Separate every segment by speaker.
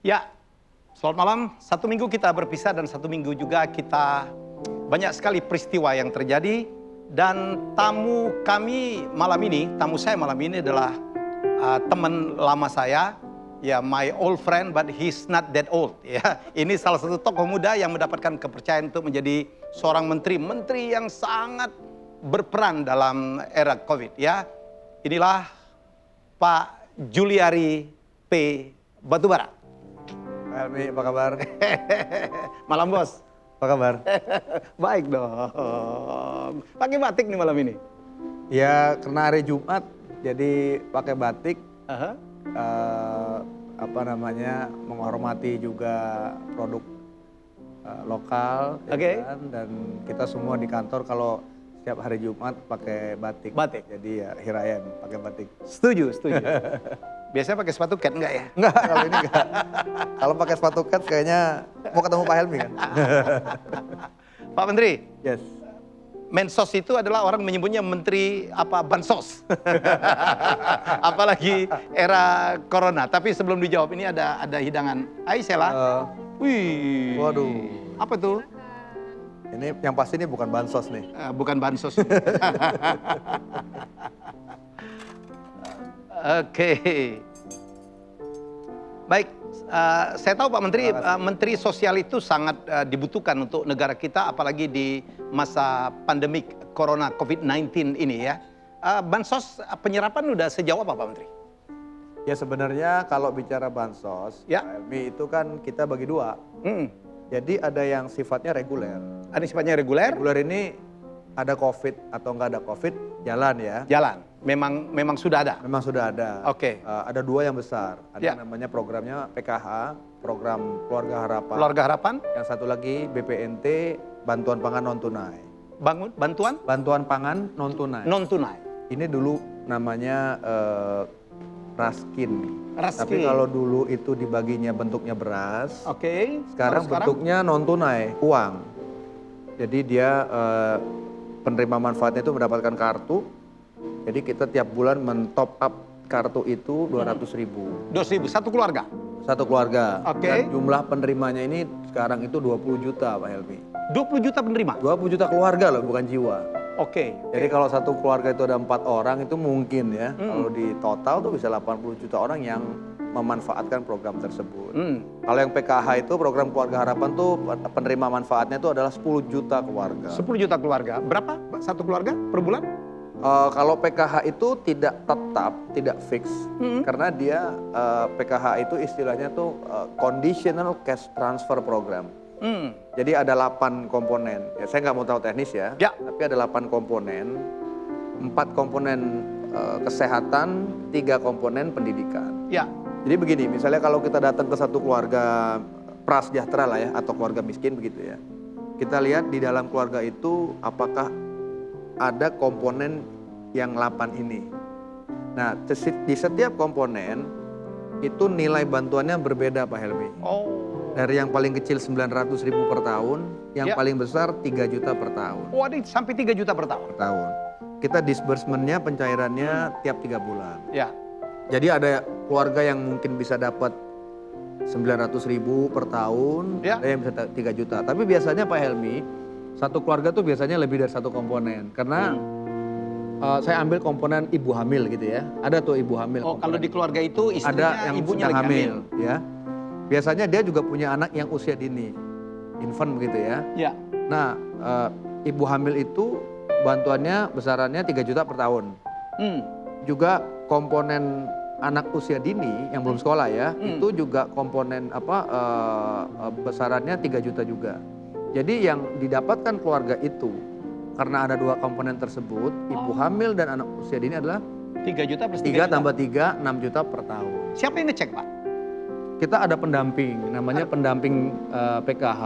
Speaker 1: Ya, selamat malam. 1 minggu kita berpisah dan 1 minggu juga kita banyak sekali peristiwa yang terjadi. Dan tamu saya malam ini adalah teman lama saya, ya my old friend, but he's not that old. Ya, ini salah satu tokoh muda yang mendapatkan kepercayaan untuk menjadi seorang menteri yang sangat berperan dalam era COVID. Ya, inilah Pak Juliari P. Batubara.
Speaker 2: Helmi, apa kabar?
Speaker 1: Malam bos.
Speaker 2: Apa kabar?
Speaker 1: Baik dong. Pakai batik nih malam ini?
Speaker 2: Ya karena hari Jumat, jadi pakai batik. Menghormati juga produk lokal.
Speaker 1: Oke.
Speaker 2: Ya kan? Dan kita semua di kantor kalau setiap hari Jumat pakai batik.
Speaker 1: Batik?
Speaker 2: Jadi ya hirayan pakai batik.
Speaker 1: Setuju. Biasanya pakai sepatu cat enggak ya?
Speaker 2: Enggak, kalau ini enggak. Kalau pakai sepatu cat kayaknya mau ketemu Pak Helmi kan?
Speaker 1: Pak Menteri.
Speaker 2: Yes.
Speaker 1: Mensos itu adalah orang menyebutnya menteri bansos. Apalagi era corona. Tapi sebelum dijawab ini ada hidangan. Hai Sela. Wih.
Speaker 2: Waduh.
Speaker 1: Apa tuh?
Speaker 2: Ini yang pasti ini bukan bansos nih.
Speaker 1: Bukan bansos. Oke. Baik, saya tahu Pak Menteri, Menteri Sosial itu sangat dibutuhkan untuk negara kita, apalagi di masa pandemik Corona COVID-19 ini ya. Bansos penyerapan udah sejauh apa Pak Menteri?
Speaker 2: Ya sebenarnya kalau bicara bansos,
Speaker 1: ya.
Speaker 2: Pak Helmi, itu kan kita bagi dua. Jadi ada yang sifatnya reguler.
Speaker 1: Ada sifatnya reguler?
Speaker 2: Reguler ini ada COVID atau nggak ada COVID, jalan ya.
Speaker 1: Jalan, memang sudah ada?
Speaker 2: Memang sudah ada.
Speaker 1: Oke.
Speaker 2: Ada dua yang besar, ada
Speaker 1: ya.
Speaker 2: namanya programnya PKH, Program Keluarga Harapan.
Speaker 1: Keluarga Harapan?
Speaker 2: Yang satu lagi BPNT, Bantuan Pangan Non-Tunai.
Speaker 1: Bantuan?
Speaker 2: Bantuan Pangan Non-Tunai.
Speaker 1: Non-tunai?
Speaker 2: Ini dulu namanya Raskin. Tapi kalau dulu itu dibaginya bentuknya beras.
Speaker 1: Oke.
Speaker 2: Sekarang bentuknya non-tunai, uang. Jadi dia penerima manfaatnya itu mendapatkan kartu. Jadi kita tiap bulan men-top up kartu itu 200.000.
Speaker 1: 200.000, satu keluarga?
Speaker 2: Satu keluarga.
Speaker 1: Oke.
Speaker 2: Dan jumlah penerimanya ini sekarang itu 20 juta Pak Helmi.
Speaker 1: 20 juta penerima?
Speaker 2: 20 juta keluarga loh, bukan jiwa.
Speaker 1: Oke.
Speaker 2: Jadi kalau satu keluarga itu ada 4 orang itu mungkin ya. Kalau di total tuh bisa 80 juta orang yang memanfaatkan program tersebut. Kalau yang PKH itu program Keluarga Harapan tuh penerima manfaatnya itu adalah 10 juta keluarga.
Speaker 1: 10 juta keluarga. Berapa satu keluarga per bulan?
Speaker 2: Kalau PKH itu tidak tetap, tidak fix. Karena dia PKH itu istilahnya tuh Conditional Cash Transfer Program. Jadi ada 8 komponen. Ya, saya nggak mau tahu teknis ya. Tapi ada 8 komponen. 4 komponen kesehatan, 3 komponen pendidikan.
Speaker 1: Ya.
Speaker 2: Jadi begini, misalnya kalau kita datang ke satu keluarga prasejahtera lah ya, atau keluarga miskin begitu ya. Kita lihat di dalam keluarga itu apakah ada komponen yang 8 ini. Nah, di setiap komponen itu nilai bantuannya berbeda Pak Helmi. Dari yang paling kecil 900.000 per tahun, yang paling besar 3 juta per tahun.
Speaker 1: Oh, ada sampai 3 juta per tahun?
Speaker 2: Per tahun. Kita disbursementnya, pencairannya tiap 3 bulan.
Speaker 1: Ya.
Speaker 2: Jadi ada keluarga yang mungkin bisa dapat 900.000 per tahun, ada yang bisa 3 juta. Tapi biasanya Pak Helmi, satu keluarga tuh biasanya lebih dari satu komponen. Karena saya ambil komponen ibu hamil gitu ya. Ada tuh ibu hamil.
Speaker 1: Oh, kalau di keluarga itu istrinya,
Speaker 2: ada yang
Speaker 1: ibunya
Speaker 2: sedang
Speaker 1: lagi hamil.
Speaker 2: Ya. Biasanya dia juga punya anak yang usia dini, infant begitu ya.
Speaker 1: Ya.
Speaker 2: Nah, ibu hamil itu bantuannya besarannya 3 juta per tahun. Juga komponen anak usia dini yang belum sekolah ya, itu juga komponen besarannya 3 juta juga. Jadi yang didapatkan keluarga itu karena ada 2 komponen tersebut, ibu hamil dan anak usia dini adalah
Speaker 1: 3 juta plus
Speaker 2: 3 tambah 3, 6 juta per tahun.
Speaker 1: Siapa yang ngecek Pak?
Speaker 2: Kita ada pendamping, namanya pendamping PKH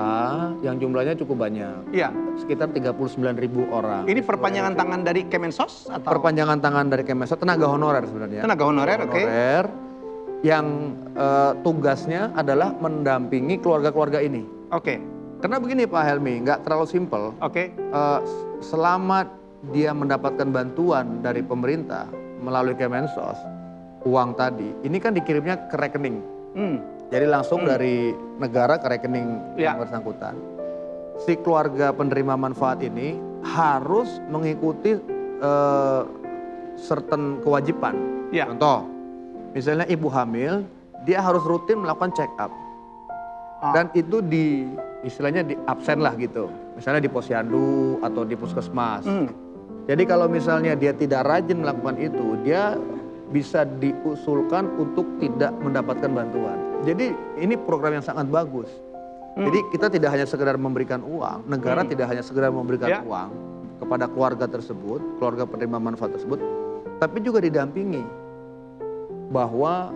Speaker 2: yang jumlahnya cukup banyak.
Speaker 1: Iya.
Speaker 2: Sekitar 39.000 orang.
Speaker 1: Ini perpanjangan tangan dari Kemensos? Atau?
Speaker 2: Perpanjangan tangan dari Kemensos, tenaga honorer sebenarnya.
Speaker 1: Tenaga honorer, oke.
Speaker 2: Yang tugasnya adalah mendampingi keluarga-keluarga ini.
Speaker 1: Oke.
Speaker 2: Karena begini Pak Helmi, nggak terlalu simpel.
Speaker 1: Oke.
Speaker 2: Selama dia mendapatkan bantuan dari pemerintah melalui Kemensos, uang tadi, ini kan dikirimnya ke rekening. Jadi langsung dari negara ke rekening
Speaker 1: Ya.
Speaker 2: yang bersangkutan. Si keluarga penerima manfaat ini harus mengikuti certain kewajiban.
Speaker 1: Ya.
Speaker 2: Contoh, misalnya ibu hamil, dia harus rutin melakukan check up. Dan itu istilahnya di absen lah gitu. Misalnya di posyandu atau di puskesmas. Jadi kalau misalnya dia tidak rajin melakukan itu, dia bisa diusulkan untuk tidak mendapatkan bantuan. Jadi ini program yang sangat bagus. Jadi kita tidak hanya sekedar memberikan uang, negara tidak hanya sekedar memberikan uang kepada keluarga tersebut, keluarga penerima manfaat tersebut, tapi juga didampingi bahwa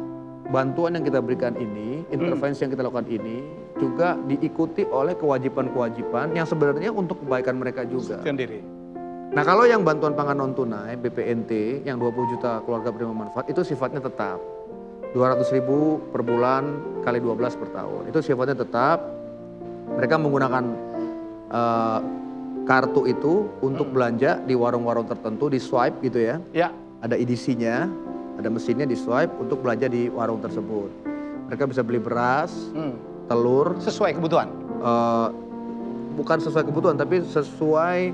Speaker 2: bantuan yang kita berikan ini, intervensi yang kita lakukan ini juga diikuti oleh kewajiban-kewajiban yang sebenarnya untuk kebaikan mereka juga.
Speaker 1: Sendiri.
Speaker 2: Nah kalau yang bantuan pangan non tunai BPNT yang 20 juta keluarga penerima manfaat itu sifatnya tetap 200.000 per bulan kali 12 per tahun. Itu sifatnya tetap. Mereka menggunakan kartu itu untuk belanja di warung-warung tertentu, di swipe gitu ya.
Speaker 1: Ya.
Speaker 2: Ada edisinya, ada mesinnya di swipe untuk belanja di warung tersebut. Mereka bisa beli beras, telur.
Speaker 1: Sesuai kebutuhan.
Speaker 2: Bukan sesuai kebutuhan tapi sesuai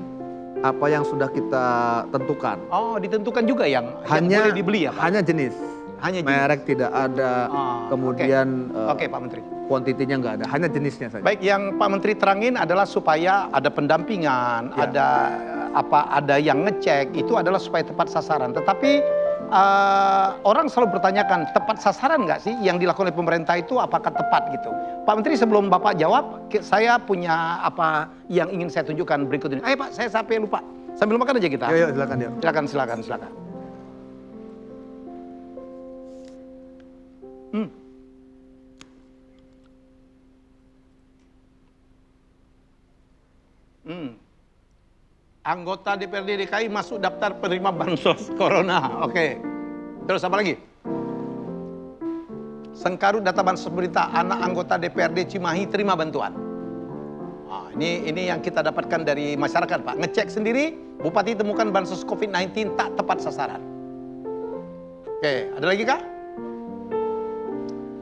Speaker 2: apa yang sudah kita tentukan.
Speaker 1: Oh, ditentukan juga yang boleh dibeli ya Pak?
Speaker 2: Hanya jenis.
Speaker 1: Hanya jenis.
Speaker 2: Merek tidak ada, kemudian
Speaker 1: Oke, Pak Menteri.
Speaker 2: kuantitinya nggak ada, hanya jenisnya saja.
Speaker 1: Baik, yang Pak Menteri terangin adalah supaya ada pendampingan, ada yang ngecek, itu adalah supaya tepat sasaran. Tetapi orang selalu bertanyakan, tepat sasaran nggak sih yang dilakukan oleh pemerintah itu apakah tepat gitu? Pak Menteri, sebelum Bapak jawab, saya punya apa yang ingin saya tunjukkan berikut ini. Ayo Pak, saya sampai lupa. Sambil makan aja kita.
Speaker 2: Yuk, silakan ya.
Speaker 1: Silakan. Anggota DPRD DKI masuk daftar penerima bansos corona. Oke. Terus apa lagi? Sengkarut data bansos pemerintah, anak anggota DPRD Cimahi terima bantuan. Nah, ini yang kita dapatkan dari masyarakat Pak. Ngecek sendiri, Bupati temukan bansos COVID-19 tak tepat sasaran. Oke, ada lagi kah?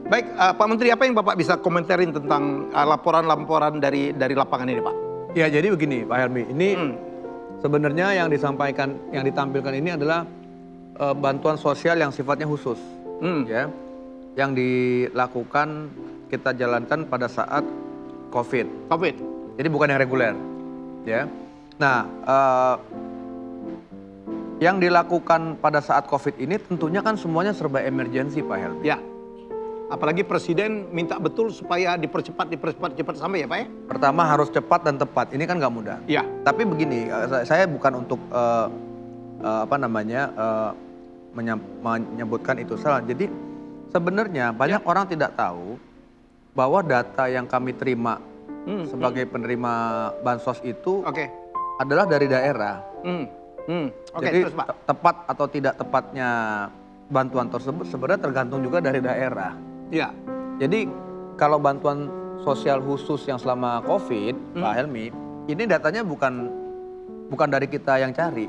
Speaker 1: Baik, Pak Menteri, apa yang Bapak bisa komentarin tentang laporan-laporan dari lapangan ini Pak?
Speaker 2: Ya jadi begini Pak Helmi, ini sebenarnya yang disampaikan, yang ditampilkan ini adalah bantuan sosial yang sifatnya khusus, ya, yang dilakukan kita jalankan pada saat COVID. Jadi bukan yang reguler, ya. Nah, yang dilakukan pada saat COVID ini tentunya kan semuanya serba emergensi Pak Helmi.
Speaker 1: Ya. Apalagi Presiden minta betul supaya dipercepat sampai ya Pak ya?
Speaker 2: Pertama harus cepat dan tepat, ini kan nggak mudah.
Speaker 1: Iya.
Speaker 2: Tapi begini, saya bukan untuk menyebutkan itu salah. Jadi sebenarnya banyak orang tidak tahu bahwa data yang kami terima sebagai penerima bansos itu adalah dari daerah. Jadi
Speaker 1: terus, Pak.
Speaker 2: tepat atau tidak tepatnya bantuan tersebut sebenarnya tergantung juga dari daerah.
Speaker 1: Iya.
Speaker 2: Jadi kalau bantuan sosial khusus yang selama COVID, Pak Helmi, ini datanya bukan dari kita yang cari,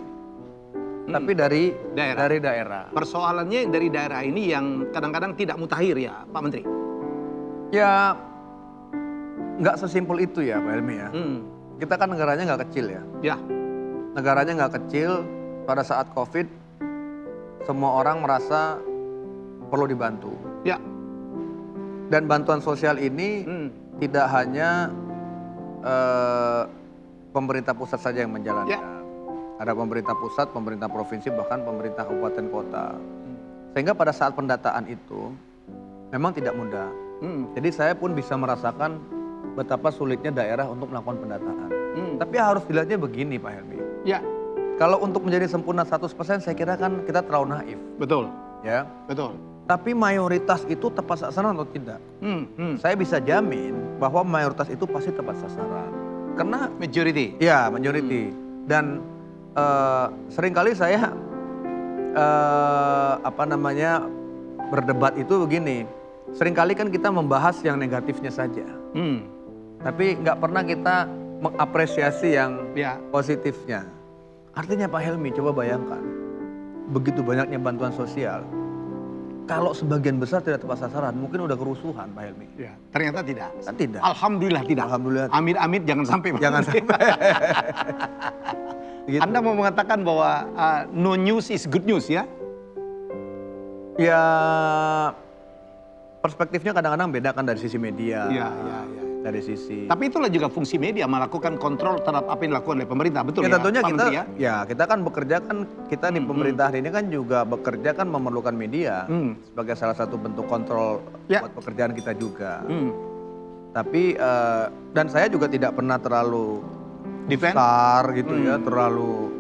Speaker 2: tapi dari daerah.
Speaker 1: Persoalannya dari daerah ini yang kadang-kadang tidak mutakhir ya Pak Menteri?
Speaker 2: Ya nggak sesimpel itu ya Pak Helmi ya. Kita kan negaranya nggak kecil ya.
Speaker 1: Ya.
Speaker 2: Negaranya nggak kecil, pada saat COVID semua orang merasa perlu dibantu.
Speaker 1: Ya.
Speaker 2: Dan bantuan sosial ini tidak hanya pemerintah pusat saja yang menjalankan.
Speaker 1: Ya.
Speaker 2: Ada pemerintah pusat, pemerintah provinsi, bahkan pemerintah kabupaten kota. Sehingga pada saat pendataan itu memang tidak mudah. Jadi saya pun bisa merasakan betapa sulitnya daerah untuk melakukan pendataan. Tapi harus dilihatnya begini Pak Helmi.
Speaker 1: Ya.
Speaker 2: Kalau untuk menjadi sempurna 100% saya kira kan kita terlalu naif.
Speaker 1: Betul.
Speaker 2: Ya.
Speaker 1: Betul.
Speaker 2: Tapi mayoritas itu tepat sasaran atau tidak? Saya bisa jamin bahwa mayoritas itu pasti tepat sasaran. Karena
Speaker 1: majority.
Speaker 2: Ya, majority. Dan seringkali saya berdebat itu begini. Seringkali kan kita membahas yang negatifnya saja. Tapi nggak pernah kita mengapresiasi yang positifnya. Artinya Pak Helmi, coba bayangkan. Begitu banyaknya bantuan sosial. kalau sebagian besar tidak tepat sasaran, mungkin udah kerusuhan Pak Helmi.
Speaker 1: Ya, ternyata tidak.
Speaker 2: Kan tidak.
Speaker 1: Alhamdulillah tidak.
Speaker 2: Alhamdulillah.
Speaker 1: Amit-amit jangan sampai.
Speaker 2: Jangan sampai. Gitu.
Speaker 1: Anda mau mengatakan bahwa no news is good news ya?
Speaker 2: Ya perspektifnya kadang-kadang beda kan dari sisi media.
Speaker 1: Iya.
Speaker 2: Dari sisi.
Speaker 1: Tapi itulah juga fungsi media, melakukan kontrol terhadap apa yang dilakukan oleh pemerintah, betul ya?
Speaker 2: Tentunya
Speaker 1: Pak
Speaker 2: kita,
Speaker 1: Menteri,
Speaker 2: ya kita kan bekerja kan, kita di pemerintahan ini kan juga bekerja kan memerlukan media sebagai salah satu bentuk kontrol buat pekerjaan kita juga. Tapi dan saya juga tidak pernah terlalu besar gitu ya, terlalu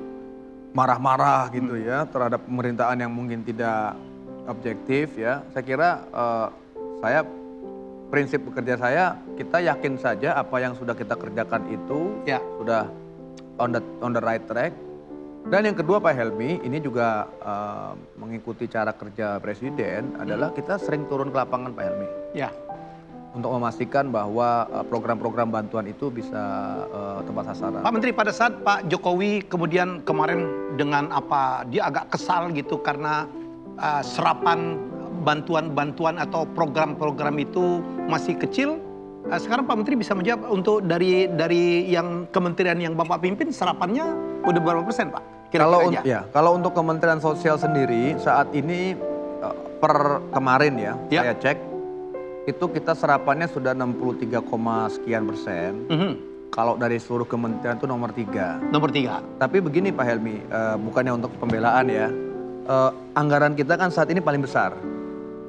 Speaker 2: marah-marah gitu ya terhadap pemerintahan yang mungkin tidak objektif ya. Saya kira prinsip bekerja saya, kita yakin saja apa yang sudah kita kerjakan itu sudah on the right track. Dan yang kedua Pak Helmi, ini juga mengikuti cara kerja Presiden adalah kita sering turun ke lapangan Pak Helmi.
Speaker 1: Ya.
Speaker 2: Untuk memastikan bahwa program-program bantuan itu bisa tepat sasaran.
Speaker 1: Pak Menteri, pada saat Pak Jokowi kemudian kemarin dengan apa, dia agak kesal gitu karena serapan bantuan-bantuan atau program-program itu masih kecil. Sekarang Pak Menteri bisa menjawab untuk dari yang kementerian yang Bapak pimpin serapannya udah berapa persen Pak?
Speaker 2: Kalau untuk Kementerian Sosial sendiri saat ini per kemarin saya cek itu kita serapannya sudah 63, sekian persen. Kalau dari seluruh kementerian itu nomor 3. Nomor 3. Tapi begini Pak Helmi, bukannya untuk pembelaan ya, anggaran kita kan saat ini paling besar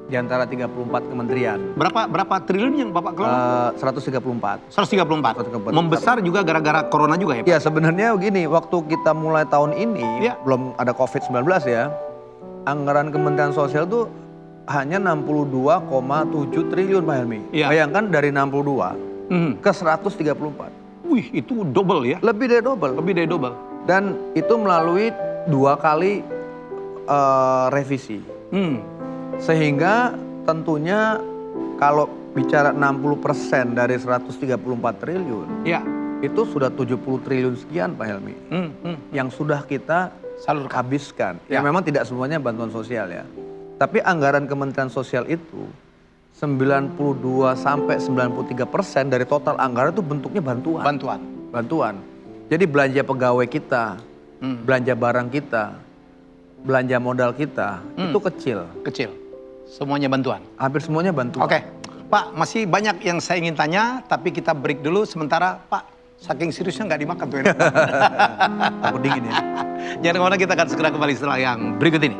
Speaker 2: di antara 34 kementerian.
Speaker 1: Berapa triliun yang Bapak kelola?
Speaker 2: 134.
Speaker 1: 134. Membesar juga gara-gara corona juga ya Pak?
Speaker 2: Ya sebenarnya begini, waktu kita mulai tahun ini, belum ada COVID-19 ya, anggaran Kementerian Sosial itu hanya 62,7 triliun Pak Helmi. Bayangkan dari 62 ke 134.
Speaker 1: Wih, itu double ya?
Speaker 2: Lebih dari double. Dan itu melalui 2 kali revisi. Sehingga tentunya kalau bicara 60% dari 134 triliun, itu sudah 70 triliun sekian Pak Helmi. Yang sudah kita habiskan. Ya memang tidak semuanya bantuan sosial ya. Tapi anggaran Kementerian Sosial itu 92 sampai 93% dari total anggaran itu bentuknya bantuan. Jadi belanja pegawai kita, belanja barang kita, belanja modal kita itu kecil.
Speaker 1: Semuanya bantuan?
Speaker 2: Hampir semuanya bantuan.
Speaker 1: Oke. Pak, masih banyak yang saya ingin tanya, tapi kita break dulu sementara. Pak, saking seriusnya nggak dimakan tuh.
Speaker 2: Takut dingin ya.
Speaker 1: Jangan kemana, kita akan segera kembali setelah yang berikut ini.